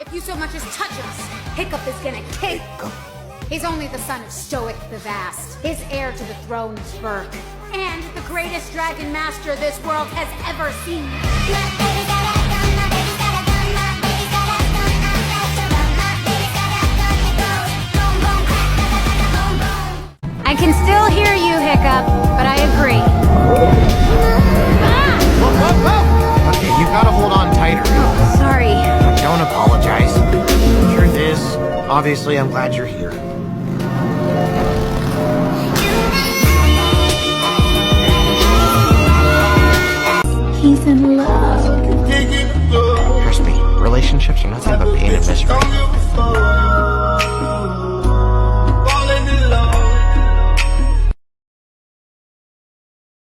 if you so much as touch us, Hiccup is gonna kick. He's only the son of Stoic the Vast, his heir to the throne of Berk, and the greatest dragon master this world has ever seen. I can still hear you, Hiccup, but I agree. Whoa, whoa, whoa! Okay, you gotta hold on tighter. Oh, sorry. Don't apologize. The truth is, obviously I'm glad you're here. He's in love. Trust me, relationships are nothing but pain and misery.